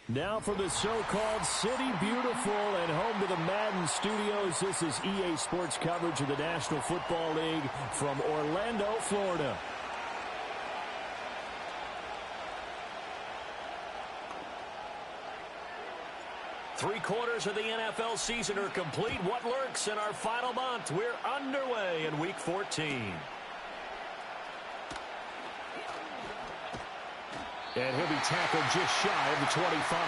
Now from the so-called City Beautiful and home to the Madden Studios, this is EA Sports coverage of the National Football League from Orlando, Florida. Three-quarters of the NFL season are complete. What lurks in our final month? We're underway in Week 14. And he'll be tackled just shy of the 25.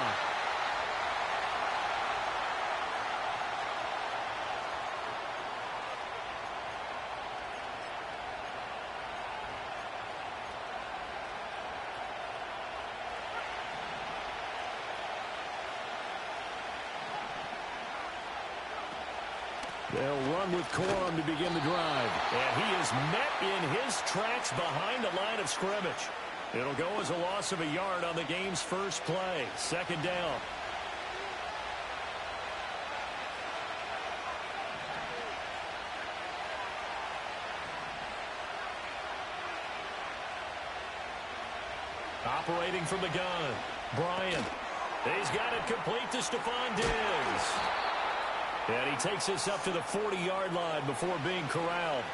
They'll run with Corum to begin the drive. And he is met in his tracks behind the line of scrimmage. It'll go as a loss of a yard on the game's first play. Second down. Operating from the gun, Bryant. He's got it complete to Stephon Diggs. And he takes us up to the 40-yard line before being corralled.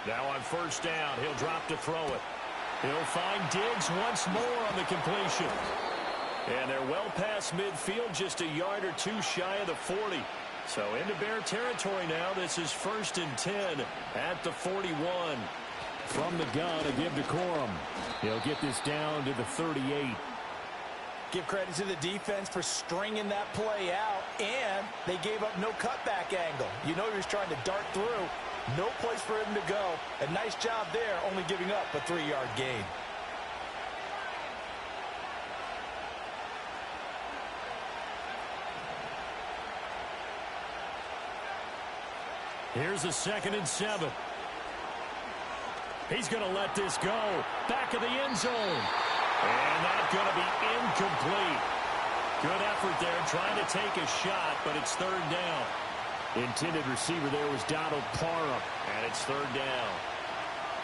Now on first down, he'll drop to throw it. He'll find Diggs once more on the completion. And they're well past midfield, just a yard or two shy of the 40. So into Bear territory now. This is 1st and 10 at the 41. From the gun, a give to Corum. He'll get this down to the 38. Give credit to the defense for stringing that play out, and they gave up no cutback angle. You know he was trying to dart through. No place for him to go. A nice job there, only giving up a 3-yard gain. Here's a 2nd and 7. He's going to let this go. Back of the end zone. And that's going to be incomplete. Good effort there, trying to take a shot, but it's 3rd down. Intended receiver there was Donald Parham, and it's 3rd down.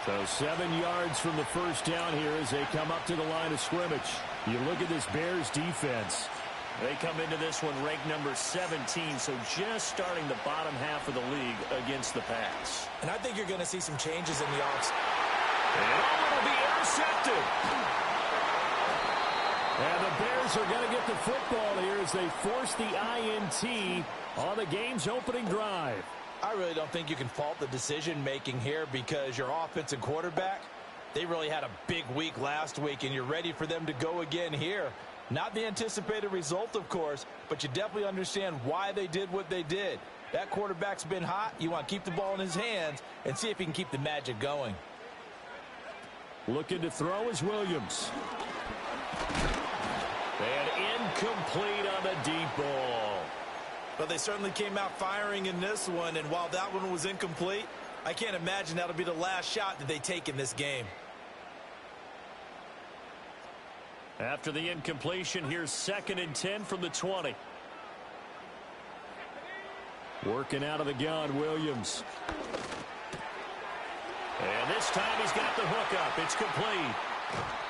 So 7 yards from the first down here as they come up to the line of scrimmage. You look at this Bears defense. They come into this one ranked number 17, so just starting the bottom half of the league against the pass. And I think you're going to see some changes in the offense. And it'll be intercepted. And the Bears are going to get the football here as they force the INT on the game's opening drive. I really don't think you can fault the decision-making here because your offense and quarterback, they really had a big week last week, and you're ready for them to go again here. Not the anticipated result, of course, but you definitely understand why they did what they did. That quarterback's been hot. You want to keep the ball in his hands and see if he can keep the magic going. Looking to throw is Williams. And incomplete on the deep ball. But they certainly came out firing in this one, and while that one was incomplete, I can't imagine that'll be the last shot that they take in this game. After the incompletion, here's 2nd and 10 from the 20. Working out of the gun, Williams. And this time he's got the hook up. It's complete.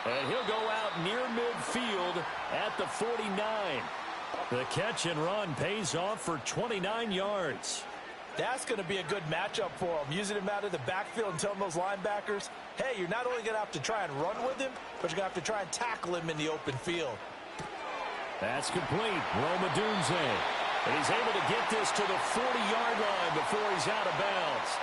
And he'll go out near midfield at the 49. The catch and run pays off for 29 yards. That's going to be a good matchup for him. Using him out of the backfield and telling those linebackers, hey, you're not only going to have to try and run with him, but you're going to have to try and tackle him in the open field. That's complete. Rome Odunze. And he's able to get this to the 40-yard line before he's out of bounds.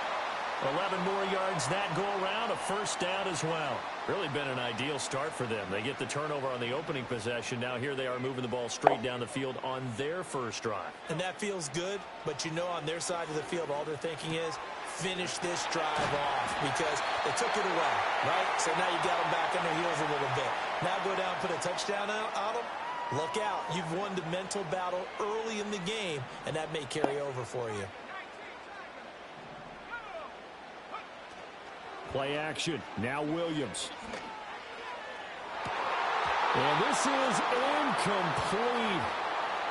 11 more yards that go around, a first down as well. Really been an ideal start for them. They get the turnover on the opening possession. Now here they are moving the ball straight down the field on their first drive. And that feels good, but you know on their side of the field, all they're thinking is finish this drive off because they took it away, right? So now you got them back on their heels a little bit. Now go down and put a touchdown on them. Look out. You've won the mental battle early in the game, and that may carry over for you. Play action. Now Williams. And this is incomplete.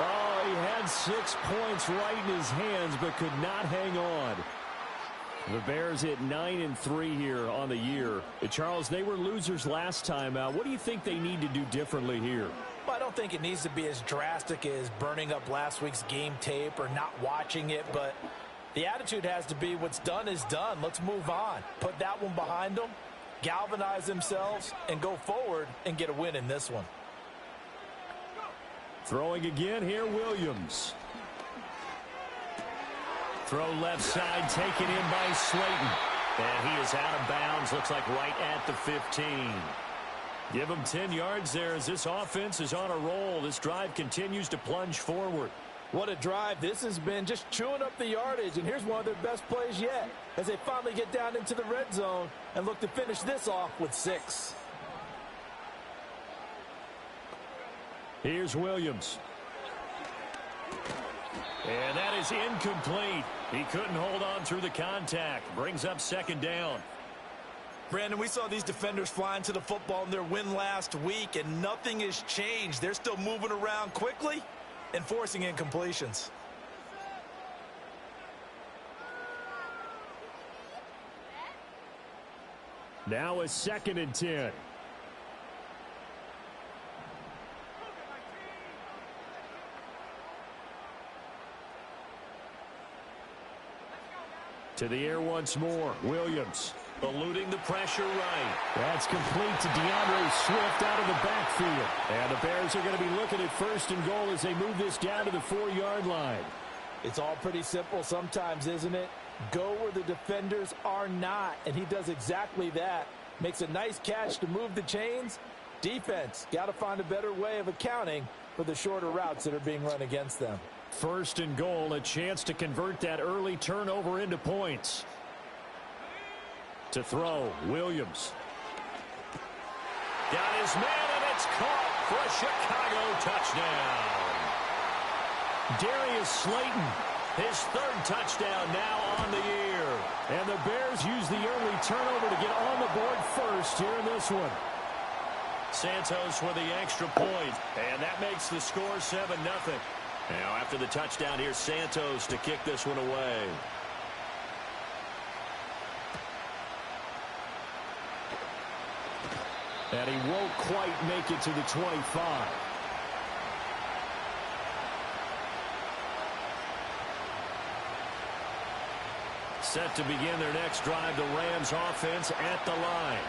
Oh, he had 6 points right in his hands, but could not hang on. The Bears hit 9-3 here on the year. Charles, they were losers last time out. What do you think they need to do differently here? Well, I don't think it needs to be as drastic as burning up last week's game tape or not watching it, but the attitude has to be what's done is done. Let's move on. Put that one behind them, galvanize themselves, and go forward and get a win in this one. Throwing again here, Williams. Throw left side, taken in by Slayton. And he is out of bounds, looks like right at the 15. Give him 10 yards there as this offense is on a roll. This drive continues to plunge forward. What a drive. This has been just chewing up the yardage, and here's one of their best plays yet as they finally get down into the red zone and look to finish this off with 6. Here's Williams. And that is incomplete. He couldn't hold on through the contact. Brings up second down. Brandon, we saw these defenders flying to the football in their win last week, and nothing has changed. They're still moving around quickly and forcing incompletions. Now a 2nd and 10. To the air once more. Williams eluding the pressure right. That's complete to DeAndre Swift out of the backfield. And the Bears are going to be looking at 1st and goal as they move this down to the 4-yard line. It's all pretty simple sometimes, isn't it? Go where the defenders are not, and he does exactly that. Makes a nice catch to move the chains. Defense got to find a better way of accounting for the shorter routes that are being run against them. 1st and goal, a chance to convert that early turnover into points. To throw, Williams. Got his man, and it's caught for a Chicago touchdown. Darius Slayton, his 3rd touchdown now on the year. And the Bears use the early turnover to get on the board first here in this one. Santos with the extra point, and that makes the score 7-0. Now after the touchdown, here's Santos to kick this one away. And he won't quite make it to the 25. Set to begin their next drive, the Rams offense at the line.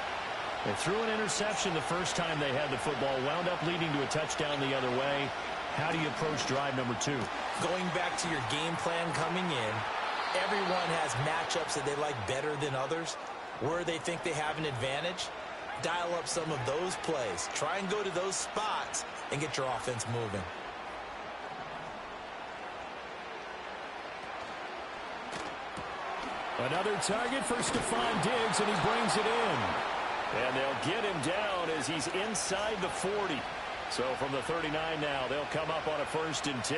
They threw an interception the first time they had the football, wound up leading to a touchdown the other way. How do you approach drive number 2? Going back to your game plan coming in, everyone has matchups that they like better than others. Where they think they have an advantage, dial up some of those plays. Try and go to those spots and get your offense moving. Another target for Stephon Diggs, and he brings it in. And they'll get him down as he's inside the 40. So from the 39 now, they'll come up on a 1st and 10.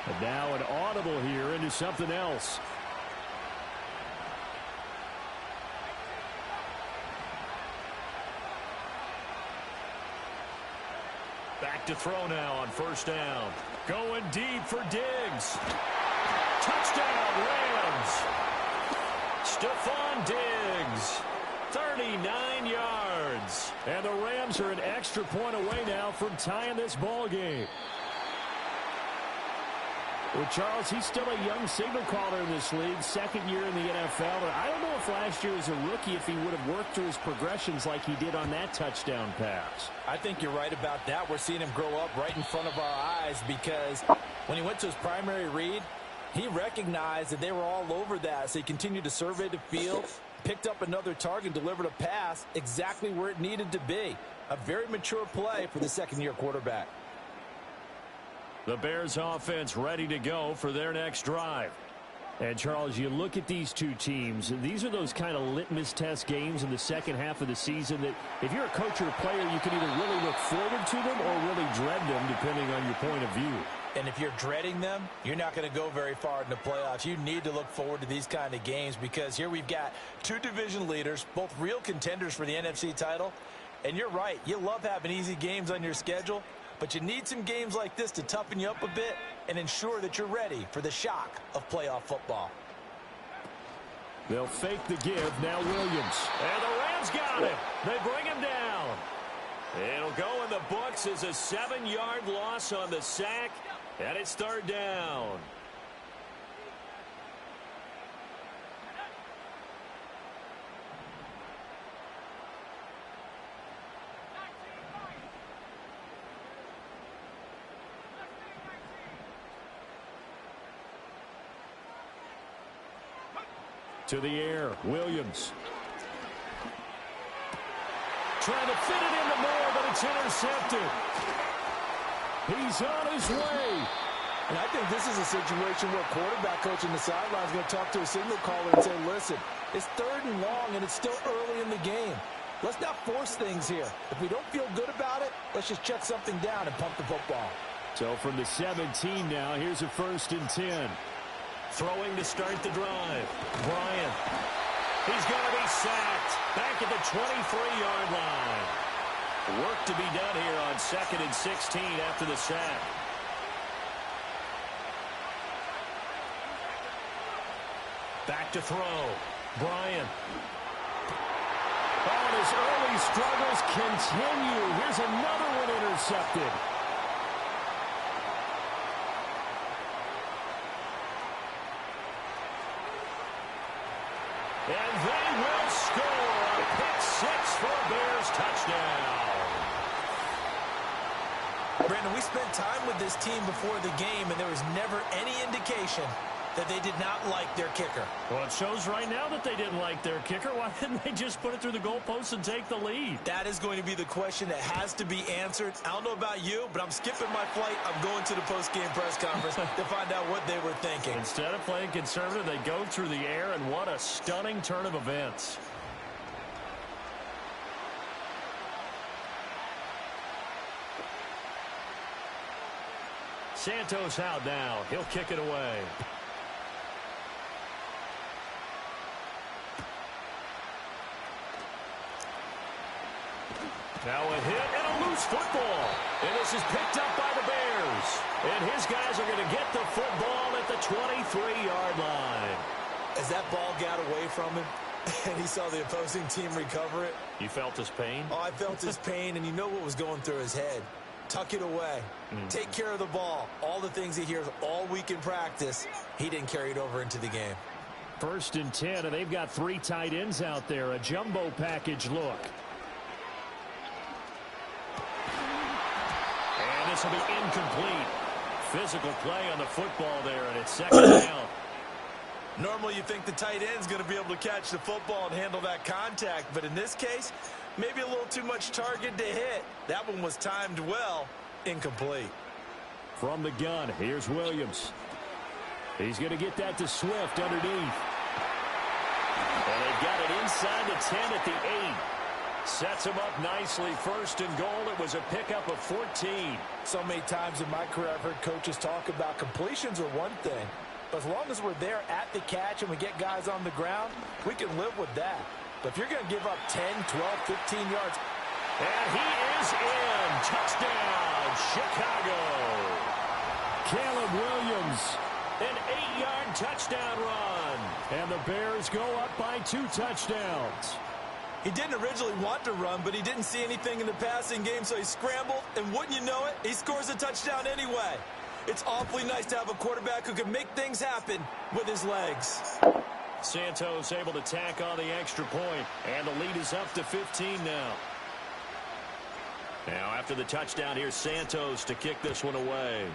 And now an audible here into something else. Back to throw now on 1st down. Going deep for Diggs. Touchdown, Rams. Stephon Diggs. 39 yards. And the Rams are an extra point away now from tying this ball game. Well, Charles, he's still a young signal caller in this league, 2nd year in the NFL. And I don't know if last year as a rookie, if he would have worked through his progressions like he did on that touchdown pass. I think you're right about that. We're seeing him grow up right in front of our eyes because when he went to his primary read, he recognized that they were all over that. So he continued to survey the field, picked up another target, delivered a pass exactly where it needed to be. A very mature play for the 2nd-year quarterback. The Bears offense ready to go for their next drive. And, Charles, you look at these two teams, and these are those kind of litmus test games in the second half of the season that if you're a coach or a player, you can either really look forward to them or really dread them, depending on your point of view. And if you're dreading them, you're not going to go very far in the playoffs. You need to look forward to these kind of games because here we've got two division leaders, both real contenders for the NFC title, And you're right, you love having easy games on your schedule, but you need some games like this to toughen you up a bit and ensure that you're ready for the shock of playoff football. They'll fake the give. Now Williams. And the Rams got him. They bring him down. It'll go in the books as a 7-yard loss on the sack, and it's third down. To the air, Williams. Trying to fit it into Moore, but it's intercepted. He's on his way. And I think this is a situation where quarterback coach in the sideline is going to talk to a signal caller and say, listen, it's third and long, and it's still early in the game. Let's not force things here. If we don't feel good about it, let's just check something down and pump the football. So from the 17 now, here's a 1st and 10. Throwing to start the drive. Bryant. He's going to be sacked. Back at the 23-yard line. Work to be done here on 2nd and 16 after the sack. Back to throw. Bryant. Oh, and his early struggles continue. Here's another one intercepted. And they will score a pick 6 for a Bears touchdown. Brandon, we spent time with this team before the game, and there was never any indication that they did not like their kicker. Well, it shows right now that they didn't like their kicker. Why didn't they just put it through the goalpost and take the lead? That is going to be the question that has to be answered. I don't know about you, but I'm skipping my flight. I'm going to the post-game press conference to find out what they were thinking. Instead of playing conservative, they go through the air, and what a stunning turn of events. Santos out now. He'll kick it away. Now a hit and a loose football. And this is picked up by the Bears. And his guys are going to get the football at the 23-yard line. As that ball got away from him and he saw the opposing team recover it. You felt his pain? Oh, I felt his pain, and you know what was going through his head. Tuck it away. Take care of the ball. All the things he hears all week in practice, he didn't carry it over into the game. 1st and 10, and they've got 3 tight ends out there. A jumbo package look. And this will be incomplete. Physical play on the football there, and it's 2nd down. Normally you think the tight end's going to be able to catch the football and handle that contact, but in this case, maybe a little too much target to hit. That one was timed well. Incomplete. From the gun, here's Williams. He's going to get that to Swift underneath. And they've got it inside the 10 at the 8. Sets him up nicely. 1st and goal. It was a pickup of 14. So many times in my career I've heard coaches talk about completions are one thing. But as long as we're there at the catch and we get guys on the ground, we can live with that. But if you're going to give up 10, 12, 15 yards. And he is in. Touchdown, Chicago. Caleb Williams, an 8-yard touchdown run. And the Bears go up by 2 touchdowns. He didn't originally want to run, but he didn't see anything in the passing game, so he scrambled. And wouldn't you know it, he scores a touchdown anyway. It's awfully nice to have a quarterback who can make things happen with his legs. Santos able to tack on the extra point, and the lead is up to 15 now. Now after the touchdown, here's Santos to kick this one away.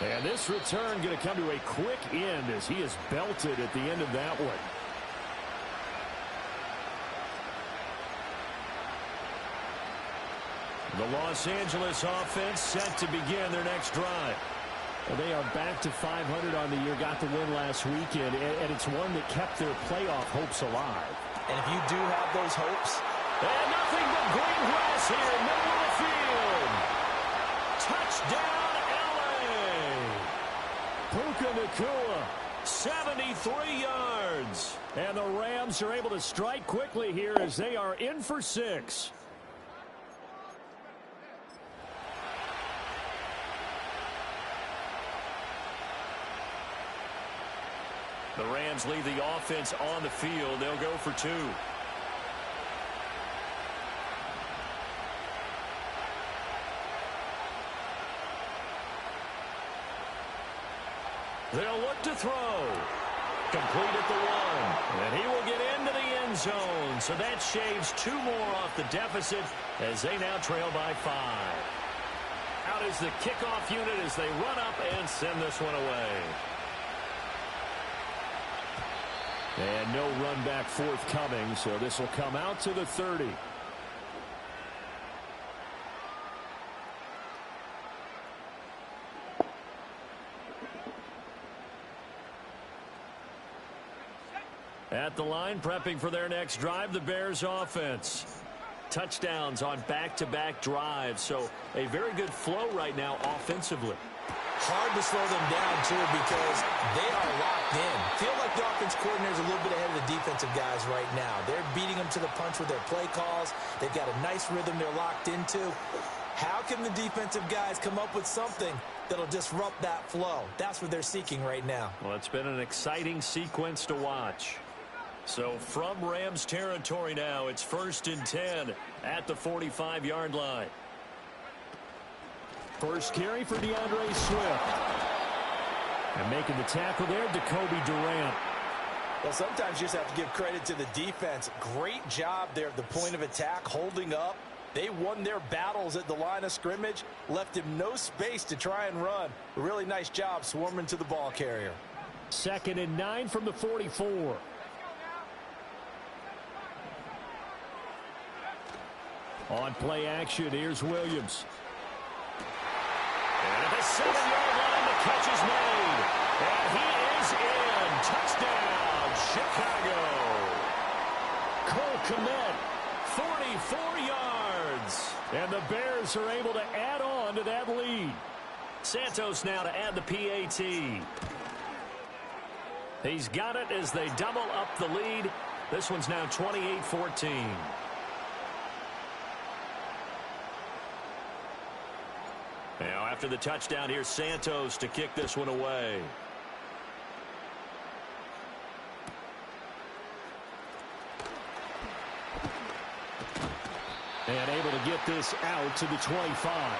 And this return going to come to a quick end as he is belted at the end of that one. The Los Angeles offense set to begin their next drive. Well, they are back to 500 on the year, got the win last weekend, and it's one that kept their playoff hopes alive. And if you do have those hopes. And nothing but green grass here, middle of the field. Touchdown, L.A. Puka Nacua 73 yards. And the Rams are able to strike quickly here as they are in for 6. The Rams leave the offense on the field. They'll go for 2. They'll look to throw. Complete at the 1. And he will get into the end zone. So that shaves 2 more off the deficit as they now trail by 5. Out is the kickoff unit as they run up and send this one away. And no run back forthcoming, so this will come out to the 30. At the line, prepping for their next drive, the Bears offense. Touchdowns on back-to-back drives, so a very good flow right now offensively. Hard to slow them down, too, because they are locked in. Feel like the offense coordinator is a little bit ahead of the defensive guys right now. They're beating them to the punch with their play calls. They've got a nice rhythm they're locked into. How can the defensive guys come up with something that'll disrupt that flow? That's what they're seeking right now. Well, it's been an exciting sequence to watch. So from Rams territory now, it's 1st and 10 at the 45-yard line. First carry for DeAndre Swift. And making the tackle there, Jacoby Durant. Well, sometimes you just have to give credit to the defense. Great job there at the point of attack, holding up. They won their battles at the line of scrimmage, left him no space to try and run. A really nice job swarming to the ball carrier. 2nd and 9 from the 44. On play action, here's Williams. And at the 7-yard line, the catch is made. And he is in. Touchdown, Chicago. Cole Kmet, 44 yards. And the Bears are able to add on to that lead. Santos now to add the PAT. He's got it as they double up the lead. This one's now 28-14. Now after the touchdown, here's Santos to kick this one away. And able to get this out to the 25.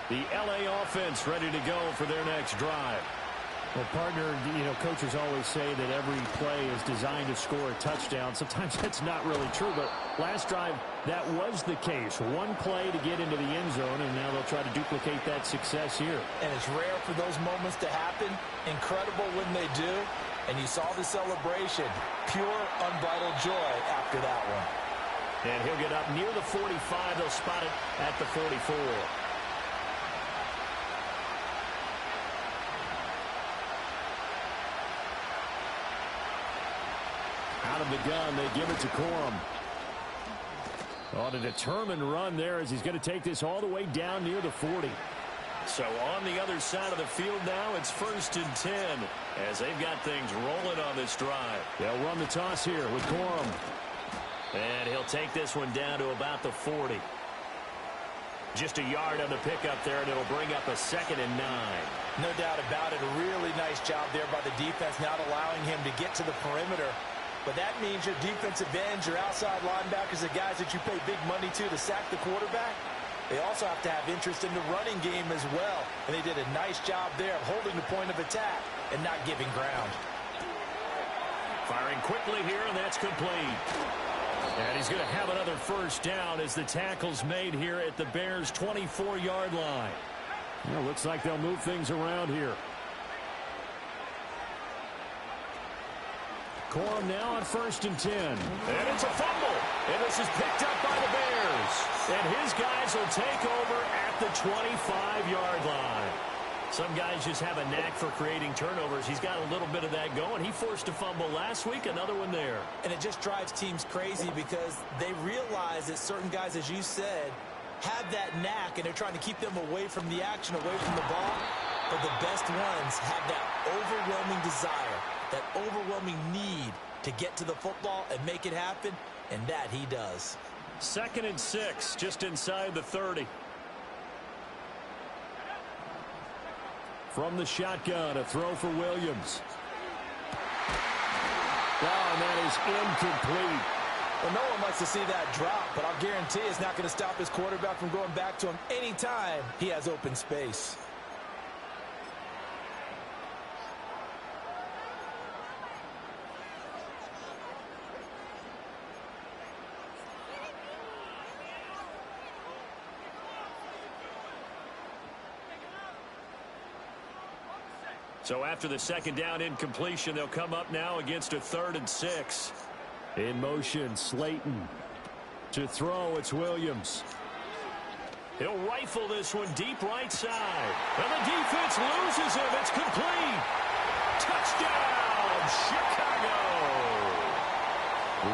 The LA offense ready to go for their next drive. Well, partner, coaches always say that every play is designed to score a touchdown. Sometimes that's not really true, but last drive, that was the case. One play to get into the end zone, and now they'll try to duplicate that success here. And it's rare for those moments to happen. Incredible when they do. And you saw the celebration. Pure, unbridled joy after that one. And he'll get up near the 45. They'll spot it at the 44. Out of the gun, they give it to Corum. On a determined run there as he's going to take this all the way down near the 40. So on the other side of the field now, it's 1st and 10 as they've got things rolling on this drive. They'll run the toss here with Corum. And he'll take this one down to about the 40. Just a yard on the pickup there, and it'll bring up a 2nd and 9. No doubt about it. A really nice job there by the defense, not allowing him to get to the perimeter. But that means your defensive ends, your outside linebackers, the guys that you pay big money to sack the quarterback, they also have to have interest in the running game as well. And they did a nice job there of holding the point of attack and not giving ground. Firing quickly here, and that's complete. And he's going to have another first down as the tackle's made here at the Bears' 24-yard line. Well, looks like they'll move things around here. Corum now on 1st and 10. And it's a fumble. And this is picked up by the Bears. And his guys will take over at the 25-yard line. Some guys just have a knack for creating turnovers. He's got a little bit of that going. He forced a fumble last week, another one there. And it just drives teams crazy because they realize that certain guys, as you said, have that knack, and they're trying to keep them away from the action, away from the ball. But the best ones have that overwhelming desire, that overwhelming need to get to the football and make it happen, and that he does. 2nd and 6, just inside the 30. From the shotgun, a throw for Williams. Oh, and that is incomplete. Well, no one likes to see that drop, but I'll guarantee it's not going to stop his quarterback from going back to him anytime he has open space. So after the 2nd down incompletion, they'll come up now against a 3rd and 6. In motion, Slayton. To throw, it's Williams. He'll rifle this one deep right side. And the defense loses him. It's complete. Touchdown, Chicago.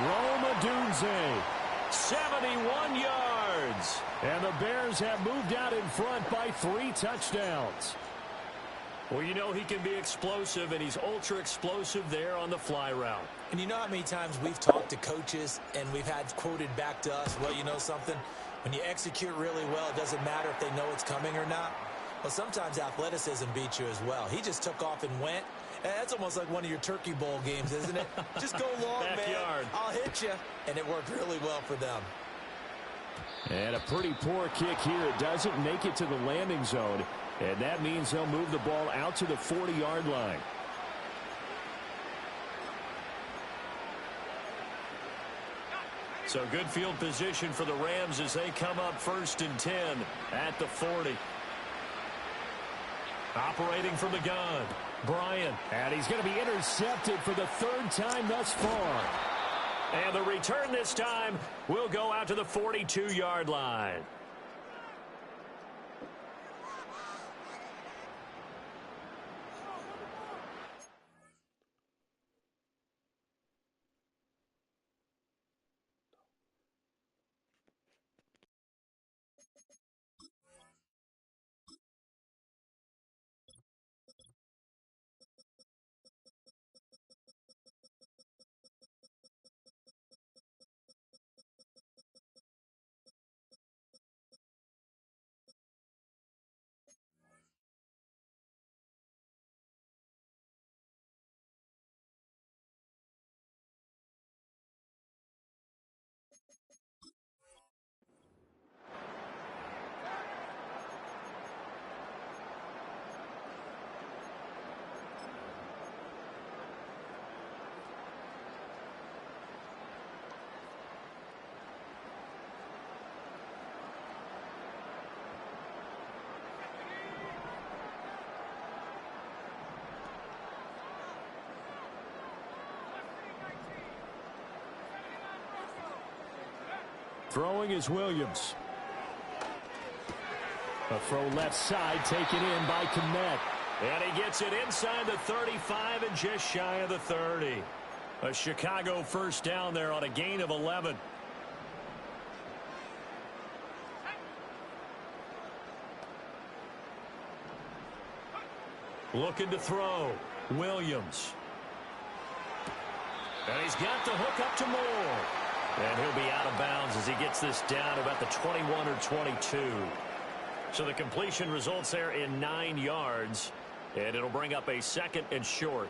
Rome Odunze, 71 yards. And the Bears have moved out in front by 3 touchdowns. Well, you know he can be explosive, and he's ultra explosive there on the fly route. And you know how many times we've talked to coaches and we've had quoted back to us, well, you know something? When you execute really well, it doesn't matter if they know it's coming or not. Well, sometimes athleticism beats you as well. He just took off and went. And that's almost like one of your Turkey Bowl games, isn't it? Just go long, Backyard. man. I'll hit you. And it worked really well for them. And a pretty poor kick here. It doesn't make it to the landing zone. And that means they'll move the ball out to the 40-yard line. So good field position for the Rams as they come up 1st and 10 at the 40. Operating from the gun, Bryant. And he's going to be intercepted for the 3rd time thus far. And the return this time will go out to the 42-yard line. Throwing is Williams. A throw left side taken in by Kmet. And he gets it inside the 35 and just shy of the 30. A Chicago 1st down there on a gain of 11. Looking to throw. Williams. And he's got the hook up to Moore. And he'll be out of bounds as he gets this down about the 21 or 22. So the completion results there in 9 yards. And it'll bring up a 2nd and short.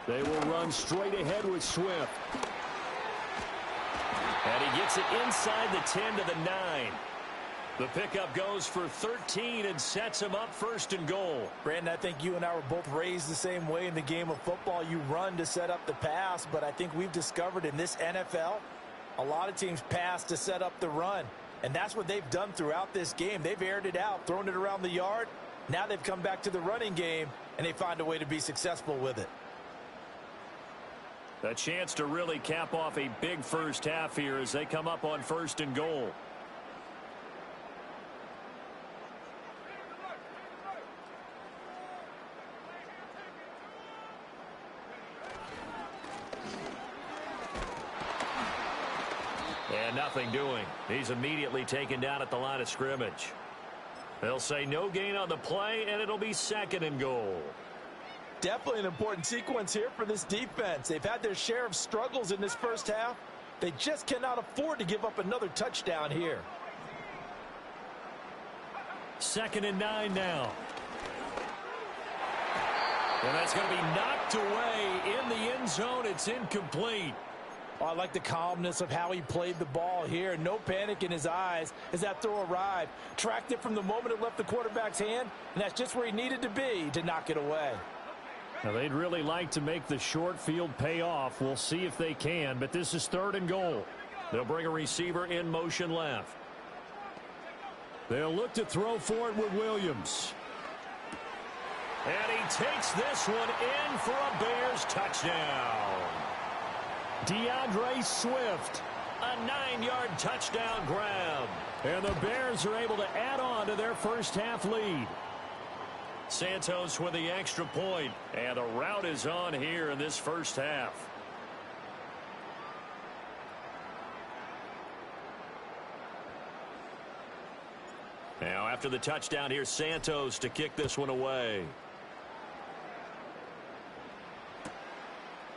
They will run straight ahead with Swift. And he gets it inside the 10 to the 9. The pickup goes for 13 and sets him up 1st and goal. Brandon, I think you and I were both raised the same way in the game of football. You run to set up the pass, but I think we've discovered in this NFL, a lot of teams pass to set up the run. And that's what they've done throughout this game. They've aired it out, thrown it around the yard. Now they've come back to the running game, and they find a way to be successful with it. A chance to really cap off a big first half here as they come up on 1st and goal. And nothing doing. He's immediately taken down at the line of scrimmage. They'll say no gain on the play, and it'll be 2nd and goal. Definitely an important sequence here for this defense. They've had their share of struggles in this first half. They just cannot afford to give up another touchdown here. 2nd and 9 now. And that's going to be knocked away in the end zone. It's incomplete. Oh, I like the calmness of how he played the ball here. No panic in his eyes as that throw arrived. Tracked it from the moment it left the quarterback's hand, and that's just where he needed to be to knock it away. Now, they'd really like to make the short field pay off. We'll see if they can, but this is 3rd and goal. They'll bring a receiver in motion left. They'll look to throw for it with Williams. And he takes this one in for a Bears touchdown. DeAndre Swift, a 9-yard touchdown grab. And the Bears are able to add on to their first half lead. Santos with the extra point, and a rout is on here in this first half. Now after the touchdown, here's Santos to kick this one away.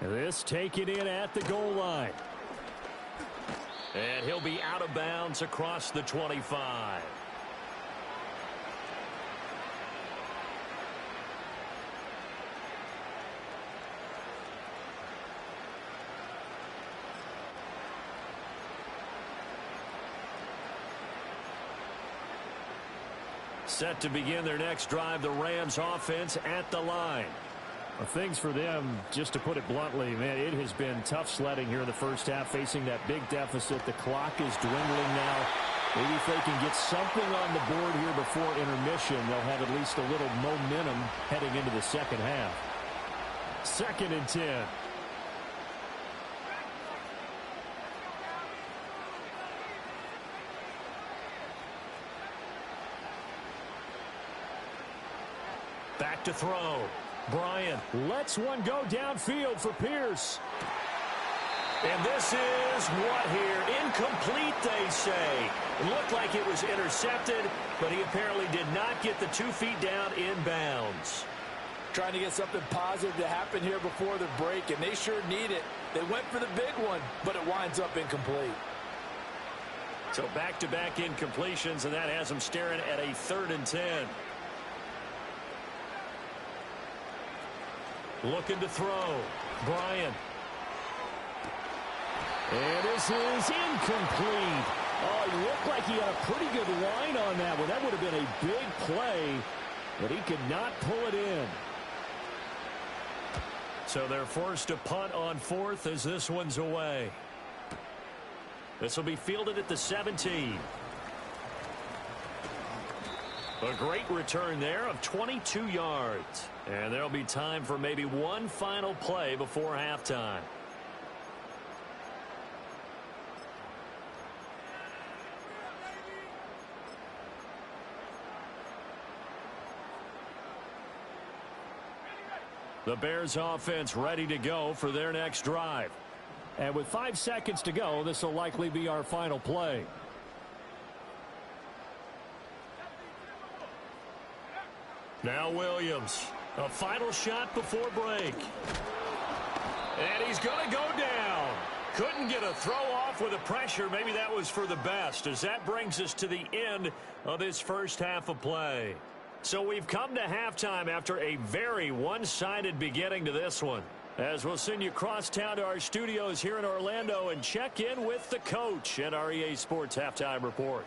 This taken in at the goal line. And he'll be out of bounds across the 25. Set to begin their next drive, the Rams offense at the line. Well, things for them, just to put it bluntly, man, it has been tough sledding here in the first half, facing that big deficit. The clock is dwindling now. Maybe if they can get something on the board here before intermission, they'll have at least a little momentum heading into the second half. 2nd and 10. Back to throw. Bryant lets one go downfield for Pierce. And this is what here? Incomplete, they say. It looked like it was intercepted, but he apparently did not get the 2 feet down in bounds. Trying to get something positive to happen here before the break, and they sure need it. They went for the big one, but it winds up incomplete. So back-to-back incompletions, and that has them staring at a 3rd and 10. Looking to throw. Bryant. And this is incomplete. Oh, it looked like he had a pretty good line on that one. That would have been a big play, but he could not pull it in. So they're forced to punt on 4th as this one's away. This will be fielded at the 17. A great return there of 22 yards. And there'll be time for maybe one final play before halftime. The Bears offense ready to go for their next drive. And with 5 seconds to go, this will likely be our final play. Now Williams. A final shot before break. And he's going to go down. Couldn't get a throw off with the pressure. Maybe that was for the best, as that brings us to the end of this first half of play. So we've come to halftime after a very one-sided beginning to this one. As we'll send you across town to our studios here in Orlando and check in with the coach at our EA Sports Halftime Report.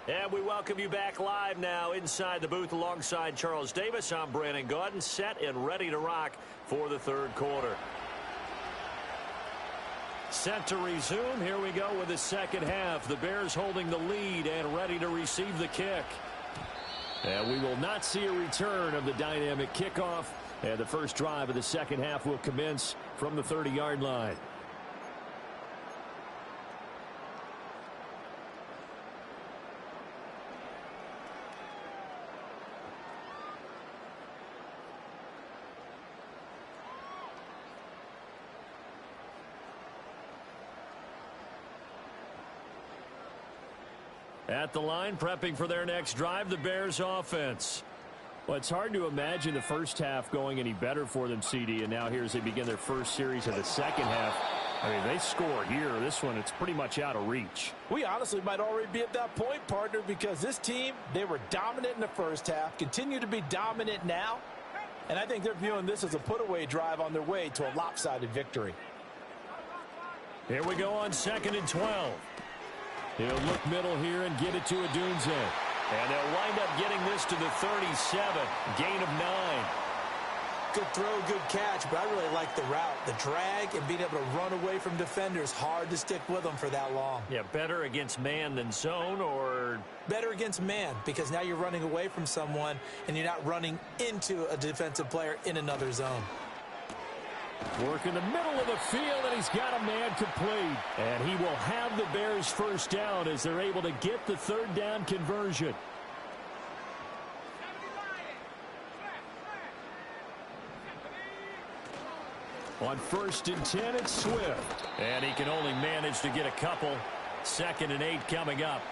And we welcome you back live now inside the booth alongside Charles Davis. I'm Brandon Gaudin, set and ready to rock for the third quarter. Set to resume. Here we go with the second half. The Bears holding the lead and ready to receive the kick. And we will not see a return of the dynamic kickoff. And the first drive of the second half will commence from the 30-yard line. At the line, prepping for their next drive, the Bears offense. Well, it's hard to imagine the first half going any better for them, CD, and now here as they begin their first series of the second half. I mean, they score here. This one, it's pretty much out of reach. We honestly might already be at that point, partner, because this team, they were dominant in the first half, continue to be dominant now, and I think they're viewing this as a put-away drive on their way to a lopsided victory. Here we go on 2nd and 12. He'll look middle here and get it to Odunze. And they'll wind up getting this to the 37. Gain of 9. Good throw, good catch, but I really like the route. The drag and being able to run away from defenders, hard to stick with them for that long. Yeah, better against man than zone, or better against man, because now you're running away from someone and you're not running into a defensive player in another zone. Work in the middle of the field, and he's got a man complete. And he will have the Bears first down as they're able to get the third down conversion. On 1st and 10, it's Swift. And he can only manage to get a couple. 2nd and 8 coming up.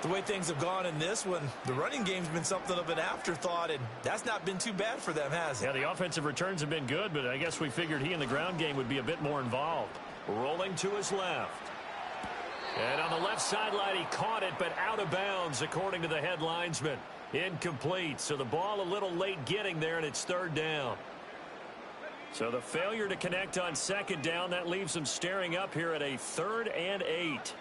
The way things have gone in this one, the running game's been something of an afterthought, and that's not been too bad for them, has it? Yeah, the offensive returns have been good, but I guess we figured he in the ground game would be a bit more involved. Rolling to his left. And on the left sideline, he caught it, but out of bounds, according to the head linesman. Incomplete, so the ball a little late getting there, and it's 3rd down. So the failure to connect on 2nd down, that leaves them staring up here at a 3rd and 8.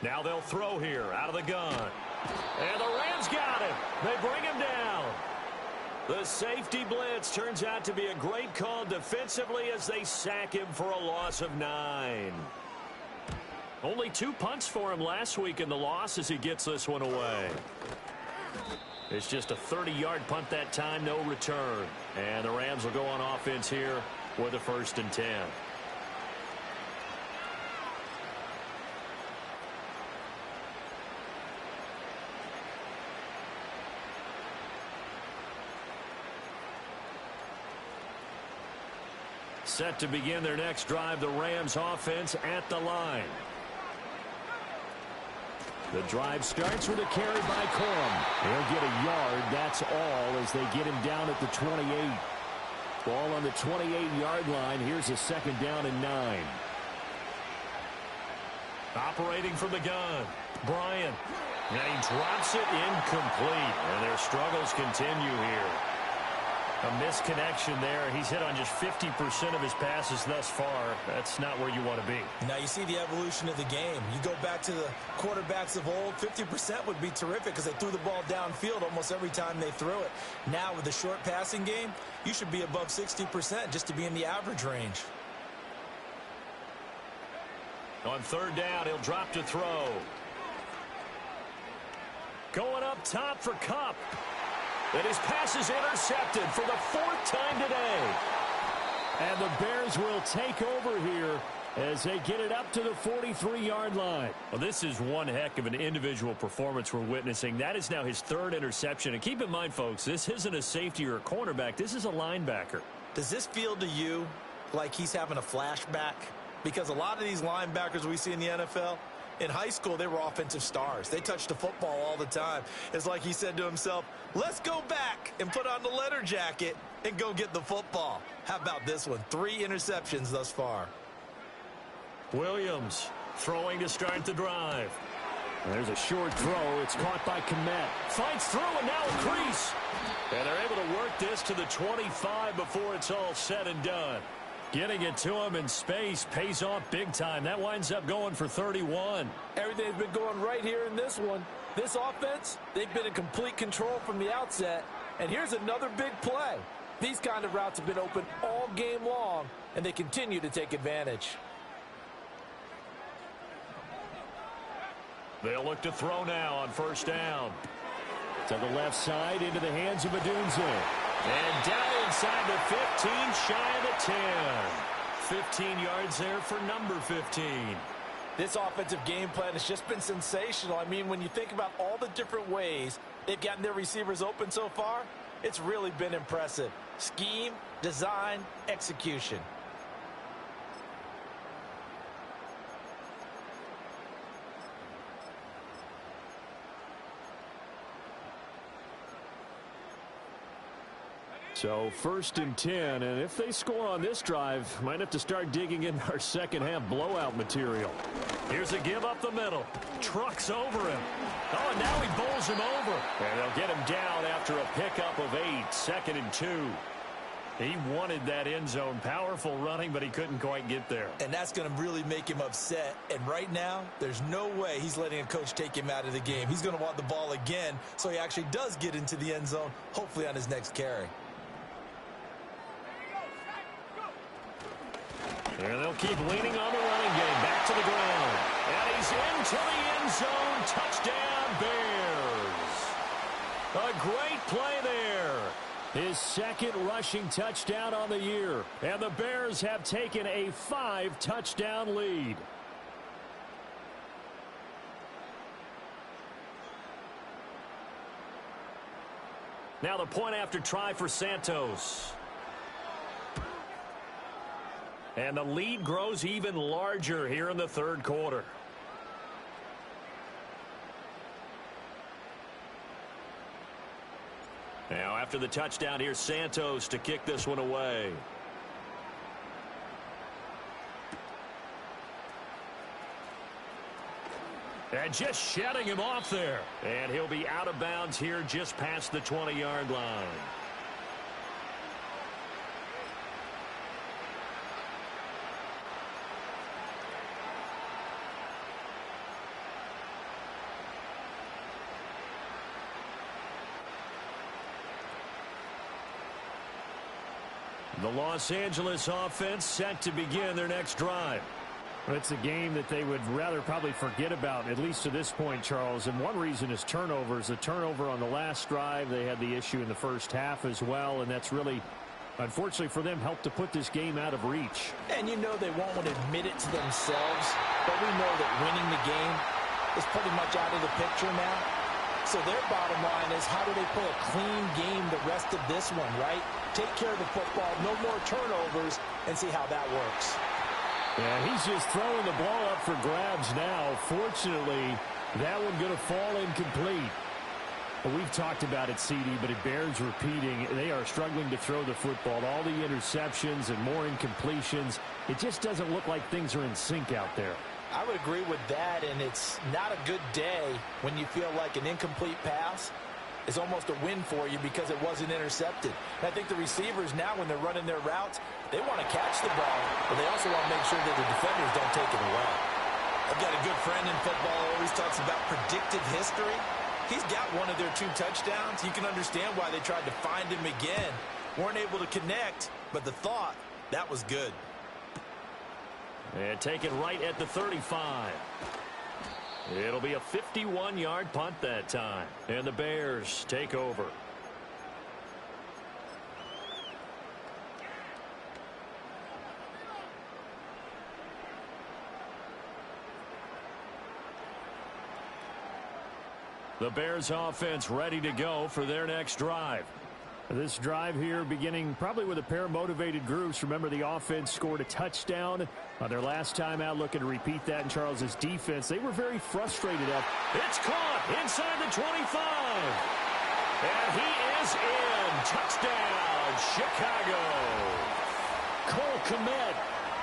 Now they'll throw here out of the gun. And the Rams got him. They bring him down. The safety blitz turns out to be a great call defensively as they sack him for a loss of 9. Only 2 punts for him last week in the loss as he gets this one away. It's just a 30-yard punt that time, no return. And the Rams will go on offense here with a 1st and 10. Set to begin their next drive, the Rams offense at the line. The drive starts with a carry by Corum. He'll get a yard, that's all, as they get him down at the 28. Ball on the 28-yard line. Here's a 2nd down and 9. Operating from the gun, Bryant. And he drops it incomplete. And their struggles continue here. A misconnection there. He's hit on just 50% of his passes thus far. That's not where you want to be. Now you see the evolution of the game. You go back to the quarterbacks of old, 50% would be terrific because they threw the ball downfield almost every time they threw it. Now with the short passing game, you should be above 60% just to be in the average range. On 3rd down, he'll drop to throw. Going up top for Kupp. And his pass is intercepted for the 4th time today. And the Bears will take over here as they get it up to the 43-yard line. Well, this is one heck of an individual performance we're witnessing. That is now his 3rd interception. And keep in mind, folks, this isn't a safety or a cornerback. This is a linebacker. Does this feel to you like he's having a flashback? Because a lot of these linebackers we see in the NFL, in high school, they were offensive stars. They touched the football all the time. It's like he said to himself, let's go back and put on the leather jacket and go get the football. How about this one? 3 interceptions thus far. Williams throwing to start the drive. There's a short throw. It's caught by Kmet. Fights through and now a crease. And they're able to work this to the 25 before it's all said and done. Getting it to him in space pays off big time. That winds up going for 31. Everything's been going right here in this one. This offense, they've been in complete control from the outset. And here's another big play. These kind of routes have been open all game long, and they continue to take advantage. They'll look to throw now on first down. To the left side, into the hands of Adunze. And down inside the 15, shy of the 10. 15 yards there for number 15. This offensive game plan has just been sensational. I mean, when you think about all the different ways they've gotten their receivers open so far, it's really been impressive. Scheme, design, execution. So 1st and 10, and if they score on this drive, might have to start digging in our second half blowout material. Here's a give up the middle. Trucks over him. Oh, and now he bowls him over. And they'll get him down after a pickup of 8, 2nd and 2. He wanted that end zone. Powerful running, but he couldn't quite get there. And that's going to really make him upset. And right now, there's no way he's letting a coach take him out of the game. He's going to want the ball again, so he actually does get into the end zone, hopefully on his next carry. And they'll keep leaning on the running game. Back to the ground. And he's into the end zone. Touchdown, Bears. A great play there. His 2nd rushing touchdown on the year. And the Bears have taken a 5-touchdown lead. Now the point after try for Santos. And the lead grows even larger here in the 3rd quarter. Now after the touchdown, here's Santos to kick this one away. And just shedding him off there. And he'll be out of bounds here just past the 20-yard line. The Los Angeles offense set to begin their next drive. It's a game that they would rather probably forget about, at least to this point, Charles. And one reason is turnovers. The turnover on the last drive, they had the issue in the first half as well, and that's really, unfortunately for them, helped to put this game out of reach. And you know they won't want to admit it to themselves, but we know that winning the game is pretty much out of the picture now. So their bottom line is, how do they play a clean game the rest of this one, right? Take care of the football, no more turnovers, and see how that works. Yeah, he's just throwing the ball up for grabs now. Fortunately, that one going to fall incomplete. But we've talked about it, CD, but it bears repeating. They are struggling to throw the football. All the interceptions and more incompletions. It just doesn't look like things are in sync out there. I would agree with that, and it's not a good day when you feel like an incomplete pass is almost a win for you because it wasn't intercepted. And I think the receivers now, when they're running their routes, they want to catch the ball, but they also want to make sure that the defenders don't take it away. I've got a good friend in football who always talks about predictive history. He's got one of their 2 touchdowns. You can understand why they tried to find him again. Weren't able to connect, but the thought, that was good. And take it right at the 35. It'll be a 51-yard punt that time. And the Bears take over. The Bears offense ready to go for their next drive. This drive here beginning probably with a pair of motivated groups. Remember, the offense scored a touchdown on their last time out. Looking to repeat that in Charles's defense. They were very frustrated up. It's caught inside the 25. And he is in. Touchdown, Chicago. Cole Kmet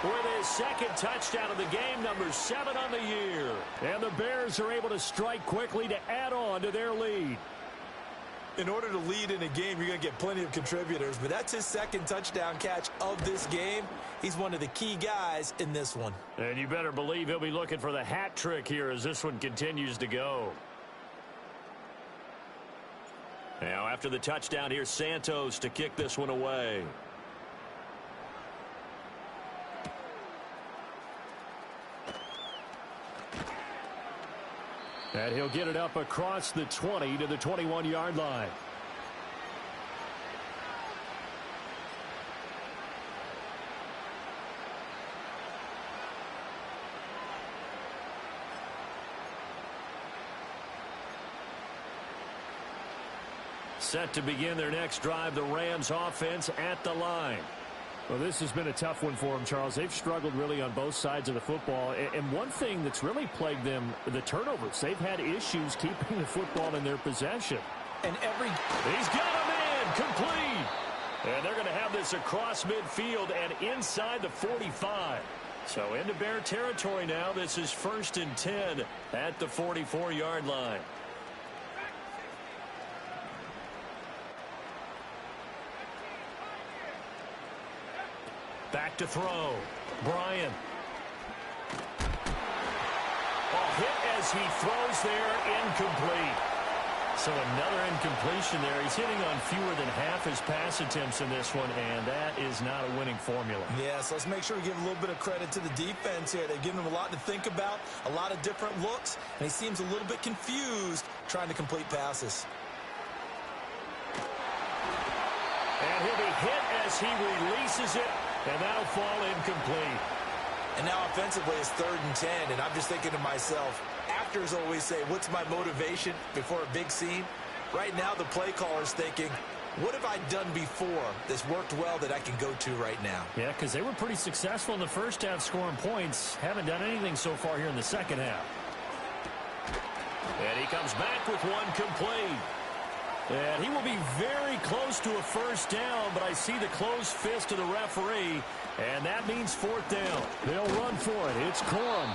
with his 2nd touchdown of the game, number 7 on the year. And the Bears are able to strike quickly to add on to their lead. In order to lead in a game, you're going to get plenty of contributors, but that's his second touchdown catch of this game. He's one of the key guys in this one. And you better believe he'll be looking for the hat trick here as this one continues to go. Now, after the touchdown, here's Santos to kick this one away. And he'll get it up across the 20 to the 21-yard line. Set to begin their next drive, the Rams offense at the line. Well, this has been a tough one for them, Charles. They've struggled really on both sides of the football. And one thing that's really plagued them, the turnovers. They've had issues keeping the football in their possession. And He's got a man complete. And they're going to have this across midfield and inside the 45. So into Bear territory now. This is 1st and 10 at the 44-yard line. Back to throw. Bryant. Hit as he throws there, incomplete. So another incompletion there. He's hitting on fewer than half his pass attempts in this one, and that is not a winning formula. Yes, let's make sure we give a little bit of credit to the defense here. They've given him a lot to think about, a lot of different looks, and he seems a little bit confused trying to complete passes. And he'll be hit as he releases it, and that'll fall incomplete. And now offensively it's 3rd and 10, and I'm just thinking to myself, actors always say, what's my motivation before a big scene? Right now the play caller's thinking, what have I done before that's worked well that I can go to right now? Yeah, because they were pretty successful in the first half scoring points. Haven't done anything so far here in the second half. And he comes back with one complete. And he will be very close to a first down, but I see the closed fist of the referee, and that means 4th down. They'll run for it. It's Corum.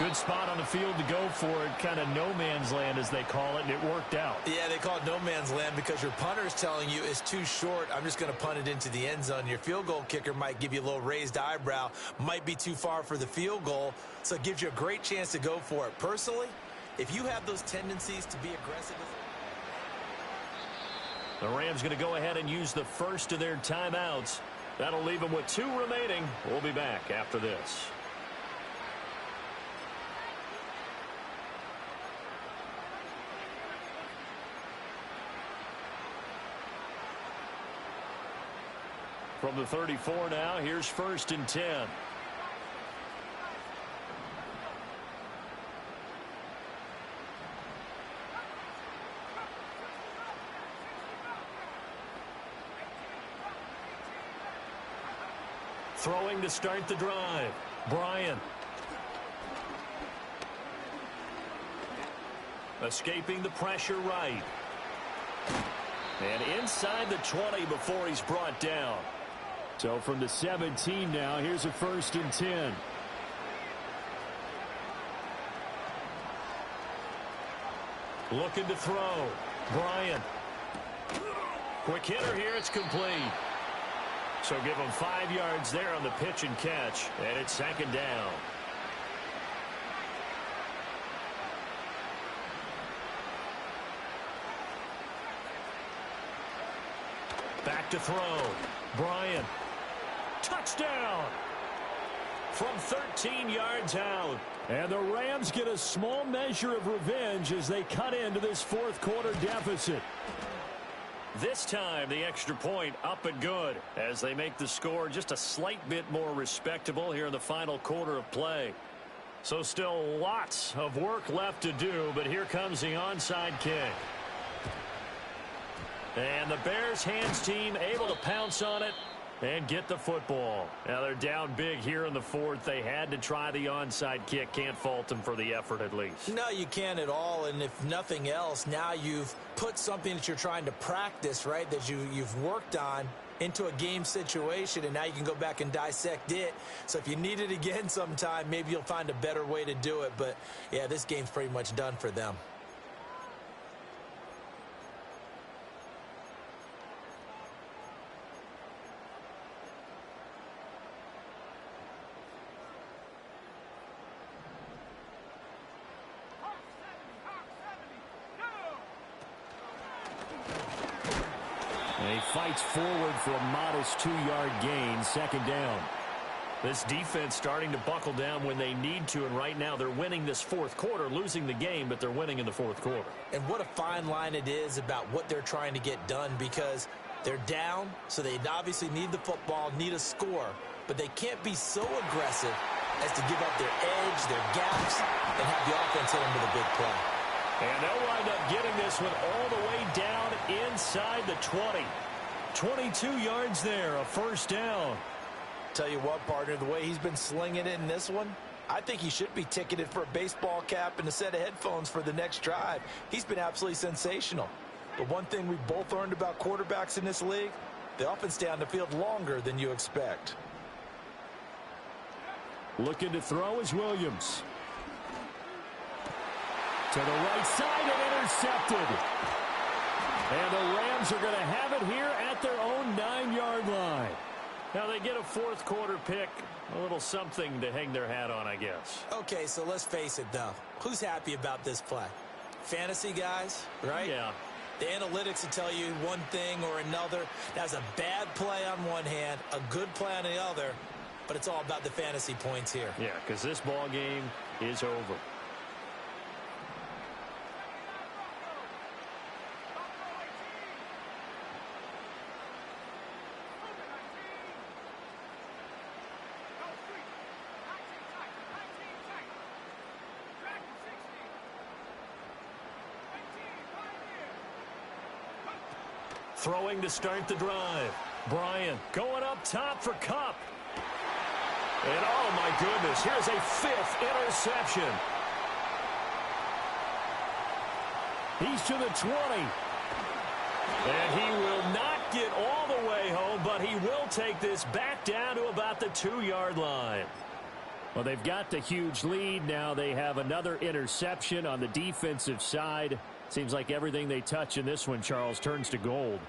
Good spot on the field to go for it, kind of no man's land as they call it, and it worked out. Yeah, they call it no man's land because your punter's telling you it's too short. I'm just going to punt it into the end zone. Your field goal kicker might give you a little raised eyebrow, might be too far for the field goal, so it gives you a great chance to go for it. Personally, if you have those tendencies to be aggressive, the Rams going to go ahead and use the first of their timeouts. That'll leave them with 2 remaining. We'll be back after this. From the 34 now, here's 1st and 10. Throwing to start the drive. Bryant. Escaping the pressure right. And inside the 20 before he's brought down. So from the 17 now, here's a 1st and 10. Looking to throw. Bryant. Quick hitter here. It's complete. So give them 5 yards there on the pitch and catch. And it's 2nd down. Back to throw. Bryant. Touchdown. From 13 yards out. And the Rams get a small measure of revenge as they cut into this 4th quarter deficit. This time, the extra point up and good as they make the score just a slight bit more respectable here in the final quarter of play. So still lots of work left to do, but here comes the onside kick. And the Bears hands team able to pounce on it and get the football. Now they're down big here in the 4th. They had to try the onside kick. Can't fault them for the effort at least. No, you can't at all. And if nothing else, now you've put something that you're trying to practice, right, that you've worked on into a game situation, and now you can go back and dissect it. So if you need it again sometime, maybe you'll find a better way to do it. But, yeah, this game's pretty much done for them. And he fights forward for a modest 2-yard gain, second down. This defense starting to buckle down when they need to, and right now they're winning this fourth quarter, losing the game, but they're winning in the fourth quarter. And what a fine line it is about what they're trying to get done, because they're down, so they obviously need the football, need a score, but they can't be so aggressive as to give up their edge, their gaps, and have the offense hit them with a big play. And they'll wind up getting this one all the way down inside the 20. 22 yards there, a first down. Tell you what, partner, the way he's been slinging it in this one, I think he should be ticketed for a baseball cap and a set of headphones for the next drive. He's been absolutely sensational. But one thing we've both learned about quarterbacks in this league, they often stay on the field longer than you expect. Looking to throw is Williams. To the right side and intercepted. And the Rams are going to have it here at their own 9-yard line. Now they get a fourth quarter pick, a little something to hang their hat on, I guess. Okay, so let's face it, though. Who's happy about this play? Fantasy guys, right? Yeah. The analytics will tell you one thing or another. That's a bad play on one hand, a good play on the other, but it's all about the fantasy points here. Yeah, because this ball game is over. Throwing to start the drive. Bryant going up top for Kupp. And oh my goodness, here's a 5th interception. He's to the 20. And he will not get all the way home, but he will take this back down to about the 2-yard line. Well, they've got the huge lead. Now they have another interception on the defensive side. Seems like everything they touch in this one, Charles, turns to gold.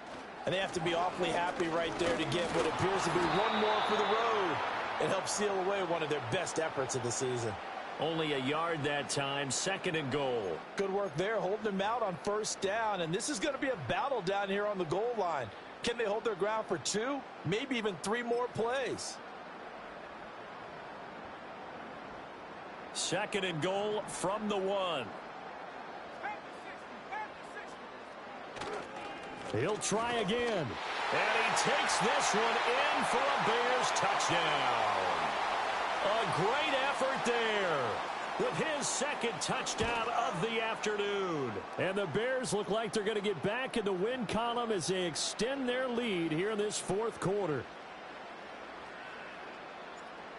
And they have to be awfully happy right there to get what appears to be one more for the road and help seal away one of their best efforts of the season. Only a yard that time, 2nd and goal. Good work there, holding them out on first down. And this is going to be a battle down here on the goal line. Can they hold their ground for 2, maybe even 3 more plays? 2nd and goal from the 1. He'll try again. And he takes this one in for a Bears touchdown. A great effort there with his 2nd touchdown of the afternoon. And the Bears look like they're going to get back in the win column as they extend their lead here in this fourth quarter.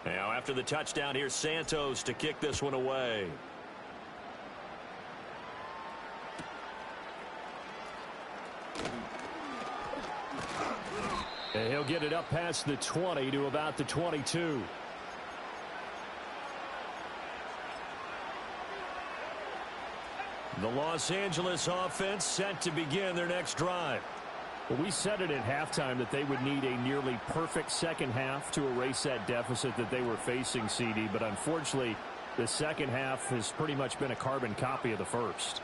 Now after the touchdown, here's Santos to kick this one away. And he'll get it up past the 20 to about the 22. The Los Angeles offense set to begin their next drive. Well, we said it at halftime that they would need a nearly perfect second half to erase that deficit that they were facing, CD. But unfortunately, the second half has pretty much been a carbon copy of the first.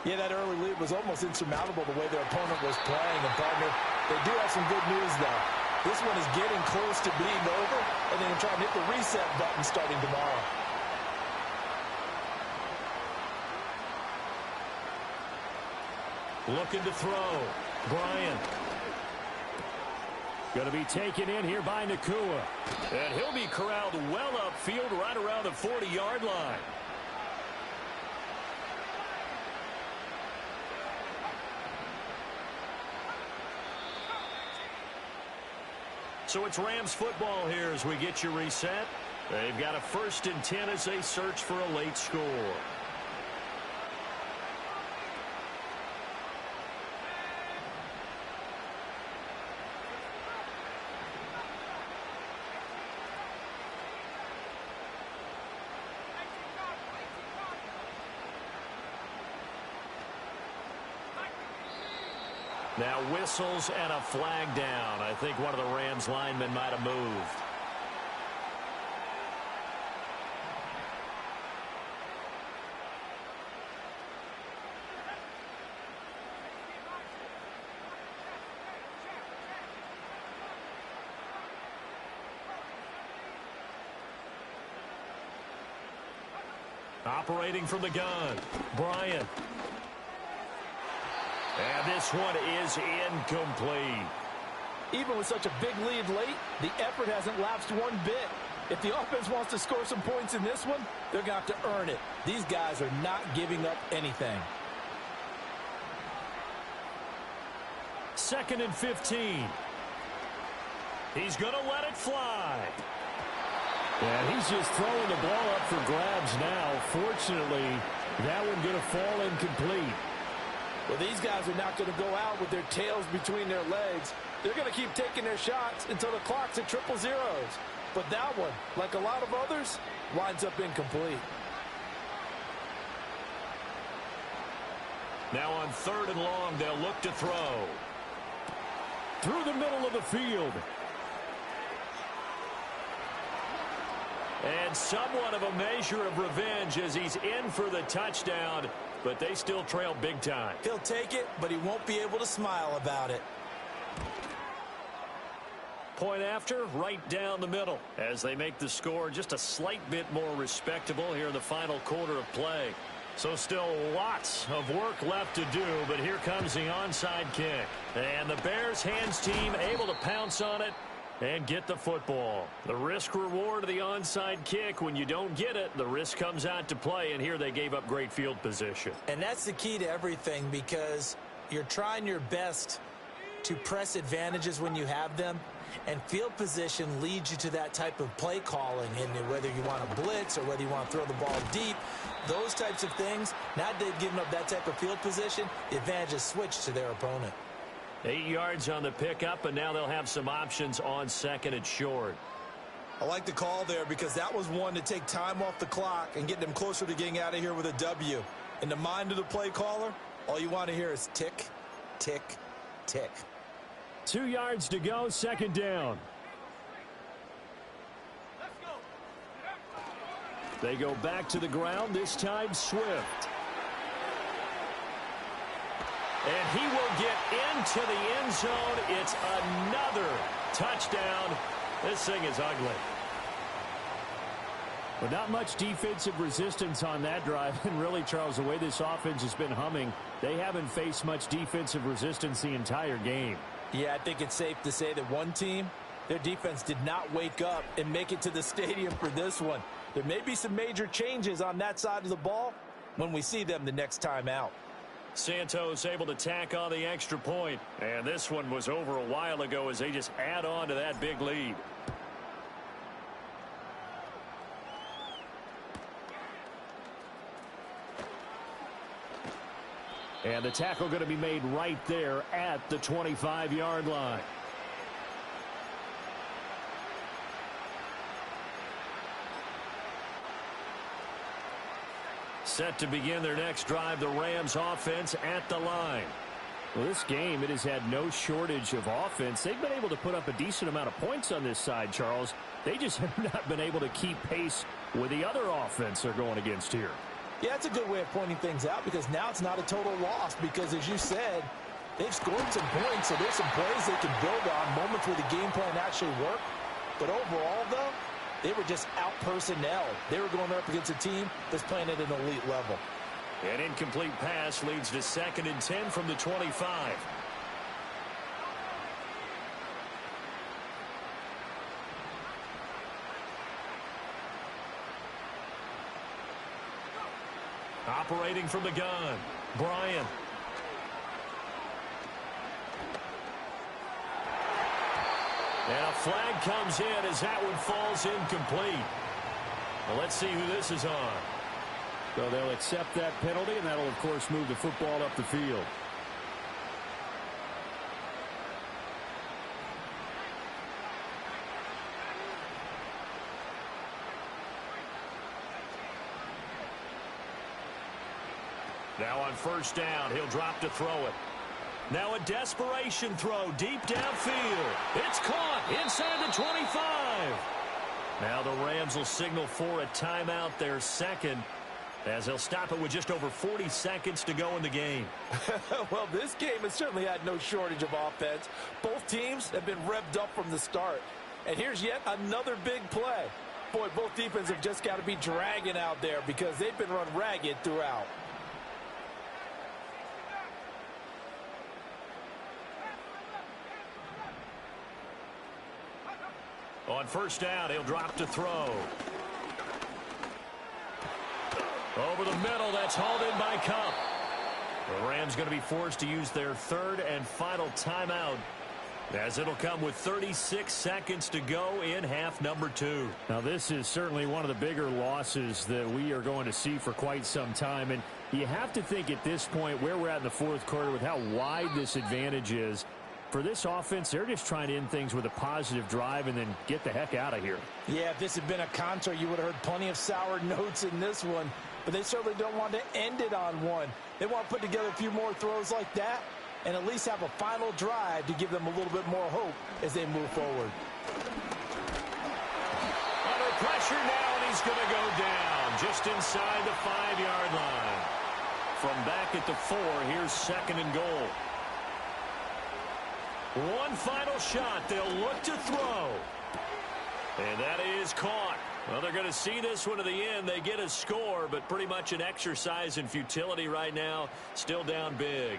Yeah, that early lead was almost insurmountable the way their opponent was playing. And, partner, they do have some good news, though. This one is getting close to being over, and they're going to try and hit the reset button starting tomorrow. Looking to throw. Bryant. Going to be taken in here by Nakua. And he'll be corralled well upfield right around the 40-yard line. So it's Rams football here as we get you reset. They've got a 1st and 10 as they search for a late score. Now whistles and a flag down. I think one of the Rams linemen might have moved. Operating from the gun, Bryant. And this one is incomplete. Even with such a big lead late, the effort hasn't lapsed one bit. If the offense wants to score some points in this one, they're going to have to earn it. These guys are not giving up anything. 2nd and 15. He's going to let it fly. And he's just throwing the ball up for grabs now. Fortunately, that one going to fall incomplete. Well, these guys are not going to go out with their tails between their legs. They're going to keep taking their shots until the clock's at triple zeros. But that one, like a lot of others, winds up incomplete. Now on 3rd and long, they'll look to throw. Through the middle of the field. And somewhat of a measure of revenge as he's in for the touchdown, but they still trail big time. He'll take it, but he won't be able to smile about it. Point after, right down the middle, as they make the score just a slight bit more respectable here in the final quarter of play. So still lots of work left to do, but here comes the onside kick. And the Bears hands team able to pounce on it and get the football. The risk reward of the onside kick, when you don't get it, the risk comes out to play, and here they gave up great field position. And that's the key to everything, because you're trying your best to press advantages when you have them, and field position leads you to that type of play calling, and whether you want to blitz or whether you want to throw the ball deep, those types of things. Now they've given up that type of field position, the advantage is switched to their opponent. 8 yards on the pickup, and now they'll have some options on 2nd and short. I like the call there, because that was one to take time off the clock and get them closer to getting out of here with a W. In the mind of the play caller, all you want to hear is tick, tick, tick. 2 yards to go, 2nd down. They go back to the ground, this time Swift. And he will get into the end zone. It's another touchdown. This thing is ugly. But not much defensive resistance on that drive. And really, Charles, the way this offense has been humming, they haven't faced much defensive resistance the entire game. Yeah, I think it's safe to say that one team, their defense did not wake up and make it to the stadium for this one. There may be some major changes on that side of the ball when we see them the next time out. Santos able to tack on the extra point. And this one was over a while ago as they just add on to that big lead. And the tackle going to be made right there at the 25-yard line. Set to begin their next drive, the Rams offense at the line. Well, this game, it has had no shortage of offense. They've been able to put up a decent amount of points on this side, Charles. They just have not been able to keep pace with the other offense they're going against here. Yeah, that's a good way of pointing things out, because now it's not a total loss, because as you said, they've scored some points, so there's some plays they can build on, moments where the game plan actually worked. But overall, though, they were just out-personnel. They were going up against a team that's playing at an elite level. An incomplete pass leads to 2nd and 10 from the 25. Operating from the gun, Bryant. And a flag comes in as that one falls incomplete. Well, let's see who this is on. So they'll accept that penalty, and that'll, of course, move the football up the field. Now on 1st down, he'll drop to throw it. Now a desperation throw deep downfield. It's caught inside the 25. Now the Rams will signal for a timeout, their second, as they'll stop it with just over 40 seconds to go in the game. Well, this game has certainly had no shortage of offense. Both teams have been revved up from the start. And here's yet another big play. Boy, both defenses have just got to be dragging out there because they've been run ragged throughout. On first down, he'll drop to throw. Over the middle, that's hauled in by Cup. The Rams going to be forced to use their third and final timeout, as it'll come with 36 seconds to go in half number 2. Now, this is certainly one of the bigger losses that we are going to see for quite some time. And you have to think at this point where we're at in the fourth quarter with how wide this advantage is. For this offense, they're just trying to end things with a positive drive and then get the heck out of here. Yeah, if this had been a concert, you would have heard plenty of sour notes in this one. But they certainly don't want to end it on one. They want to put together a few more throws like that and at least have a final drive to give them a little bit more hope as they move forward. Under pressure now, and he's going to go down just inside the 5-yard line. From back at the 4, here's second and goal. One final shot. They'll look to throw. And that is caught. Well, they're going to see this one to the end. They get a score, but pretty much an exercise in futility right now. Still down big.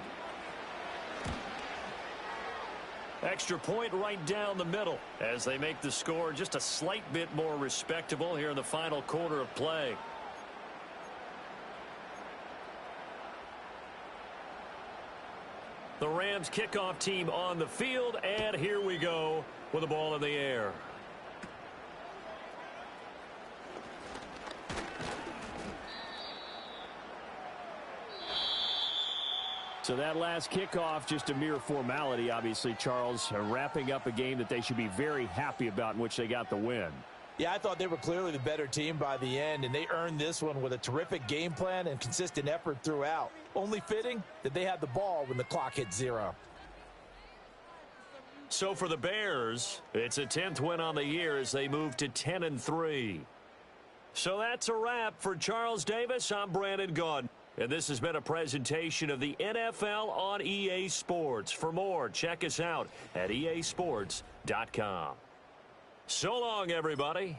Extra point right down the middle as they make the score just a slight bit more respectable here in the final quarter of play. The Rams kickoff team on the field, and here we go with the ball in the air. So that last kickoff, just a mere formality, obviously, Charles, wrapping up a game that they should be very happy about in which they got the win. Yeah, I thought they were clearly the better team by the end, and they earned this one with a terrific game plan and consistent effort throughout. Only fitting that they had the ball when the clock hit 0. So for the Bears, it's a 10th win on the year as they move to 10-3. So that's a wrap for Charles Davis. I'm Brandon Gaudin. And this has been a presentation of the NFL on EA Sports. For more, check us out at easports.com. So long, everybody.